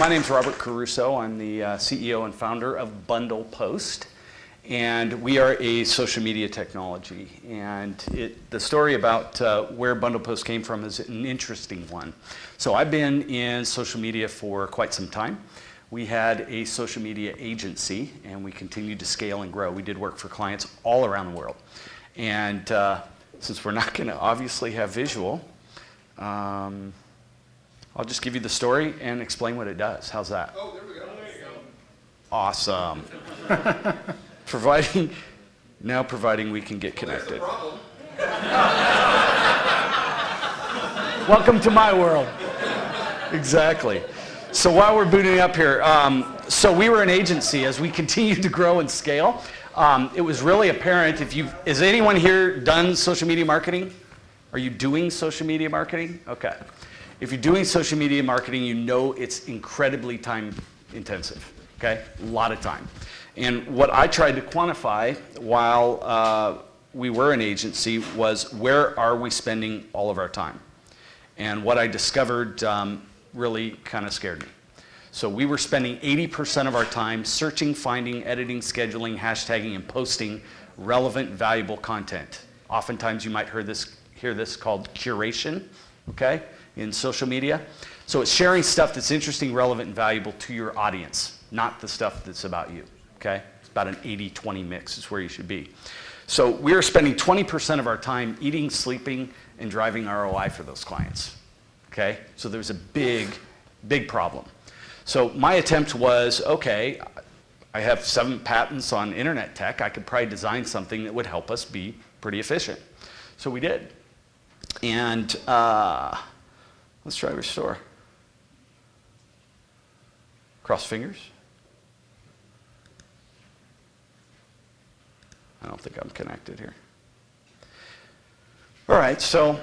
my name's Robert Caruso. I'm the CEO and founder of BundlePost, and we are a social media technology. And the story about where BundlePost came from is an interesting one. So I've been in social media for quite some time. We had a social media agency, and we continued to scale and grow. We did work for clients all around the world. And since we're not going to obviously have visual, I'll just give you the story and explain what it does. How's that? Oh, there we go. There you go. Awesome. providing we can get connected. Well, Welcome to my world. Exactly. So while we're booting up here, so we were an agency. As we continued to grow and scale, it was really apparent. Has anyone here done social media marketing? Are you doing social media marketing? Okay. If you're doing social media marketing, you know it's incredibly time intensive, okay? A lot of time. And what I tried to quantify while we were an agency was, where are we spending all of our time? And what I discovered really kind of scared me. So we were spending 80% of our time searching, finding, editing, scheduling, hashtagging, and posting relevant, valuable content. Oftentimes you might hear this called curation, okay, in social media. So it's sharing stuff that's interesting, relevant, and valuable to your audience, not the stuff that's about you, okay? It's about an 80-20 mix is where you should be. So we're spending 20% of our time eating, sleeping, and driving ROI for those clients, okay? So there's a big, big problem. So my attempt was, okay, I have 7 patents on internet tech. I could probably design something that would help us be pretty efficient. So we did. And let's try restore. Cross fingers. I don't think I'm connected here. All right, so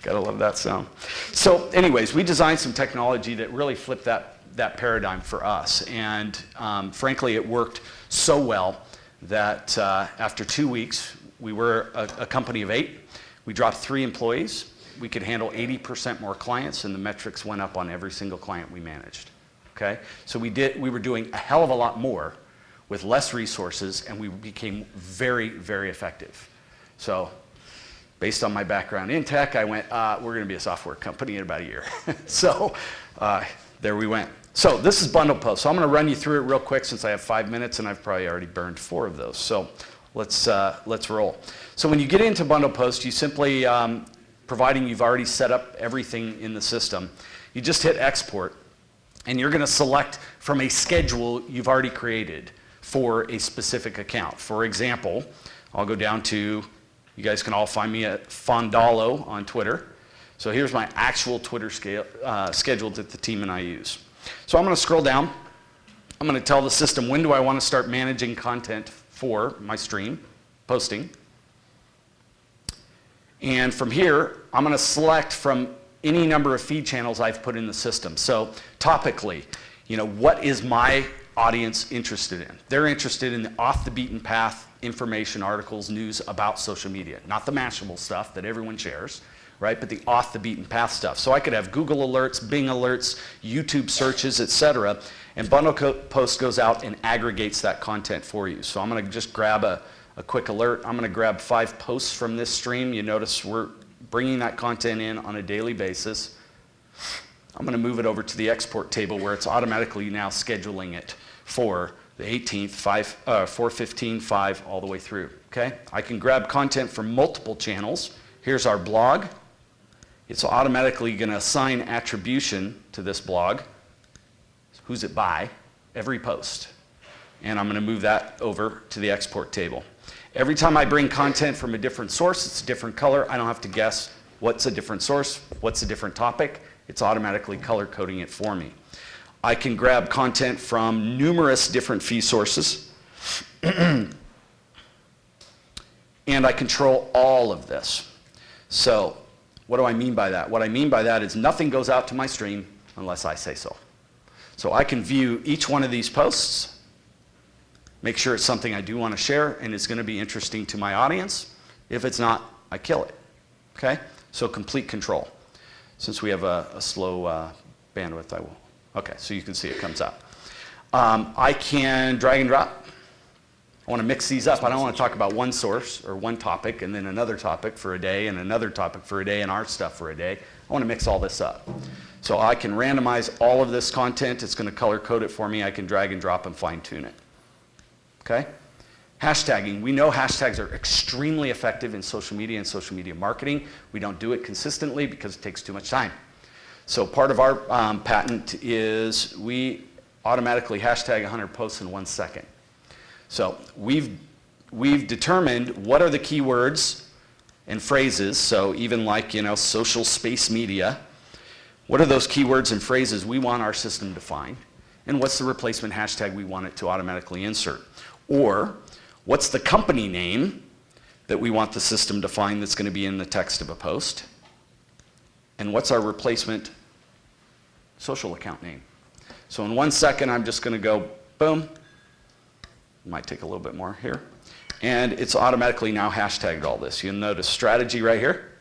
gotta love that sound. So anyways, we designed some technology that really flipped that paradigm for us. And frankly, it worked so well that after 2 weeks, we were a company of 8. We dropped 3 employees. We could handle 80% more clients, and the metrics went up on every single client we managed. Okay? So we were doing a hell of a lot more with less resources, and we became very, very effective. So based on my background in tech, I went, we're going to be a software company in about a year. So there we went. So this is BundlePost. So I'm going to run you through it real quick since I have 5 minutes, and I've probably already burned 4 of those. So let's roll. So when you get into BundlePost, you simply, providing you've already set up everything in the system, you just hit export, and you're going to select from a schedule you've already created for a specific account. For example, I'll go down to, you guys can all find me at Fondalo on Twitter. So here's my actual Twitter schedule that the team and I use. So I'm going to scroll down. I'm going to tell the system, when do I want to start managing content for my stream, posting. And from here, I'm going to select from any number of feed channels I've put in the system. So topically, what is my audience interested in? They're interested in the off the beaten path information, articles, news about social media, not the Mashable stuff that everyone shares, right? But the off the beaten path stuff. So I could have Google alerts, Bing alerts, YouTube searches, etc. And BundlePost goes out and aggregates that content for you. So I'm going to just grab a quick alert. I'm going to grab 5 posts from this stream. You notice we're bringing that content in on a daily basis. I'm going to move it over to the export table where it's automatically now scheduling it for the 18th, 4:15, 5, all the way through. Okay? I can grab content from multiple channels. Here's our blog. It's automatically going to assign attribution to this blog. Who's it by? Every post. And I'm going to move that over to the export table. Every time I bring content from a different source, it's a different color. I don't have to guess what's a different source, what's a different topic. It's automatically color coding it for me. I can grab content from numerous different feed sources. And I control all of this. So what do I mean by that? What I mean by that is nothing goes out to my stream unless I say so. So I can view each one of these posts, make sure it's something I do want to share and it's going to be interesting to my audience. If it's not, I kill it. Okay? So complete control. Since we have a slow bandwidth, I will. Okay, so you can see it comes up. I can drag and drop. I want to mix these up. I don't want to talk about one source or one topic and then another topic for a day and another topic for a day and our stuff for a day. I want to mix all this up. So I can randomize all of this content. It's going to color code it for me. I can drag and drop and fine tune it. Okay? Hashtagging. We know hashtags are extremely effective in social media and social media marketing. We don't do it consistently because it takes too much time. So part of our patent is we automatically hashtag 100 posts in 1 second. So we've determined what are the keywords and phrases. So even like, social space media, what are those keywords and phrases we want our system to find? And what's the replacement hashtag we want it to automatically insert? Or what's the company name that we want the system to find that's going to be in the text of a post? And what's our replacement social account name? So in 1 second, I'm just going to go, boom. Might take a little bit more here. And it's automatically now hashtagged all this. You'll notice strategy right here.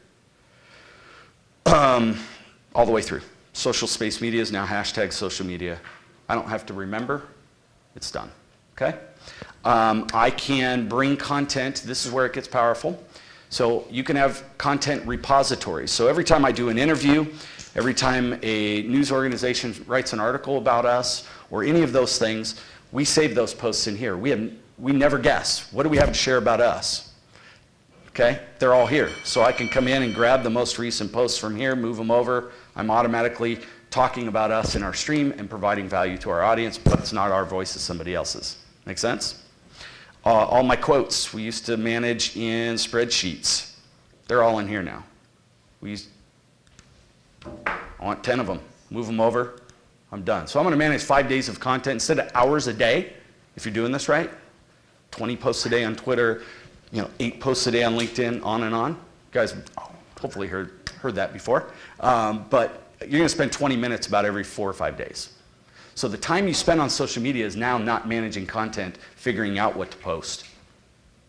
All the way through. Social space media is now hashtag social media. I don't have to remember. It's done. Okay? I can bring content. This is where it gets powerful. So you can have content repositories. So every time I do an interview, every time a news organization writes an article about us or any of those things, we save those posts in here. We never guess. What do we have to share about us? Okay? They're all here. So I can come in and grab the most recent posts from here, move them over. I'm automatically talking about us in our stream and providing value to our audience, but it's not our voice, it's somebody else's. Make sense? All my quotes we used to manage in spreadsheets. They're all in here now. I want 10 of them. Move them over. I'm done. So I'm going to manage 5 days of content instead of hours a day, if you're doing this right. 20 posts a day on Twitter, 8 posts a day on LinkedIn, on and on. You guys hopefully heard that before. But you're going to spend 20 minutes about every 4 or 5 days. So the time you spend on social media is now not managing content, figuring out what to post.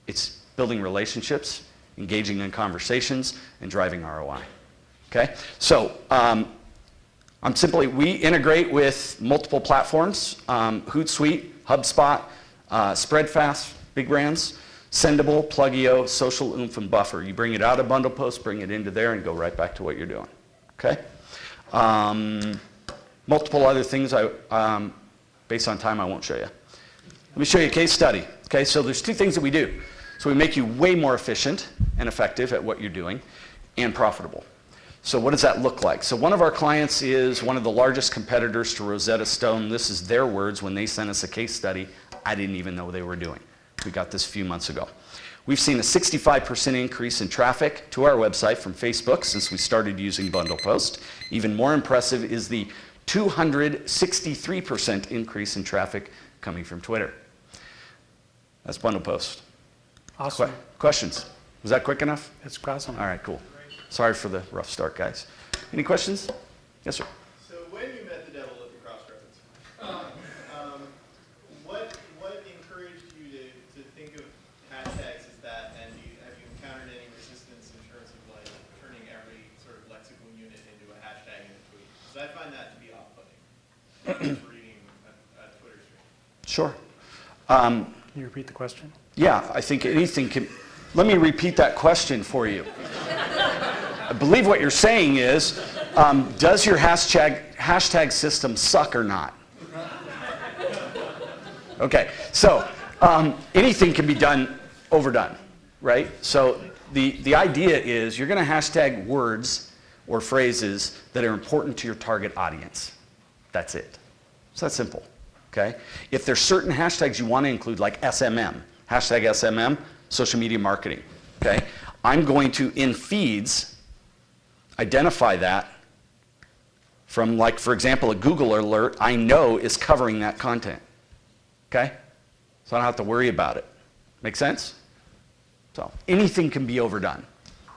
It's building relationships, engaging in conversations, and driving ROI. Okay? So we integrate with multiple platforms, Hootsuite, HubSpot, Spreadfast, big brands, Sendable, Plugio, Social Oomph, and Buffer. You bring it out of BundlePost, bring it into there, and go right back to what you're doing. Okay? Multiple other things, based on time, I won't show you. Let me show you a case study. Okay, so there's 2 things that we do. So we make you way more efficient and effective at what you're doing and profitable. So what does that look like? So one of our clients is one of the largest competitors to Rosetta Stone. This is their words when they sent us a case study I didn't even know they were doing. We got this a few months ago. We've seen a 65% increase in traffic to our website from Facebook since we started using BundlePost. Even more impressive is the 263% increase in traffic coming from Twitter. That's BundlePost. Awesome. Questions? Was that quick enough? That's awesome. All right, cool. Sorry for the rough start, guys. Any questions? Yes, sir. So when you met the devil at the crossroads, what encouraged you to think of hashtags as that, and have you encountered any resistance in terms of like turning every sort of lexical unit into a hashtag in a tweet? Because I find that to be off-putting. Reading a Twitter stream. Sure. Can you repeat the question? Yeah, I think anything can. Let me repeat that question for you. I believe what you're saying is, does your hashtag system suck or not? Okay, so anything can be done overdone, right? So the idea is you're going to hashtag words or phrases that are important to your target audience. That's it. It's that simple, okay? If there's certain hashtags you want to include, like SMM, hashtag SMM, social media marketing, okay? I'm going to, in feeds, identify that from, like, for example, a Google alert I know is covering that content, okay? So I don't have to worry about it. Make sense? So anything can be overdone.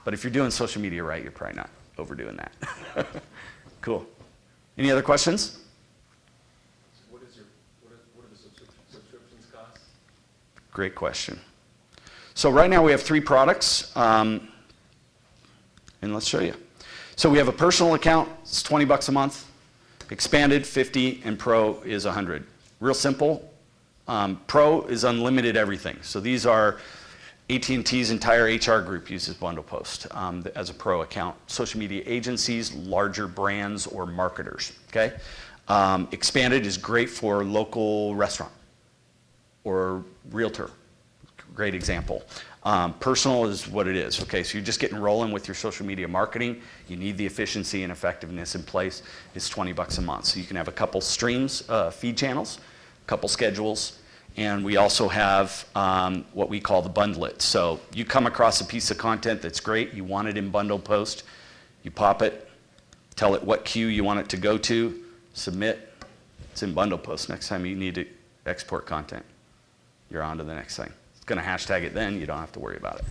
But if you're doing social media right, you're probably not overdoing that. Cool. Any other questions? What are the subscriptions cost? Great question. So right now we have 3 products, and let's show you. So we have a personal account, it's 20 bucks a month. Expanded, 50, and Pro is 100. Real simple. Pro is unlimited everything. So these are AT&T's entire HR group uses BundlePost as a Pro account. Social media agencies, larger brands, or marketers, okay? Expanded is great for local restaurant or realtor. Great example. Personal is what it is, okay? So you're just getting rolling with your social media marketing. You need the efficiency and effectiveness in place. It's 20 bucks a month. So you can have a couple streams, feed channels, a couple schedules, and we also have what we call the bundle it. So you come across a piece of content that's great, you want it in BundlePost, you pop it, tell it what queue you want it to go to, submit, it's in BundlePost. Next time you need to export content, you're on to the next thing. It's going to hashtag it then, you don't have to worry about it.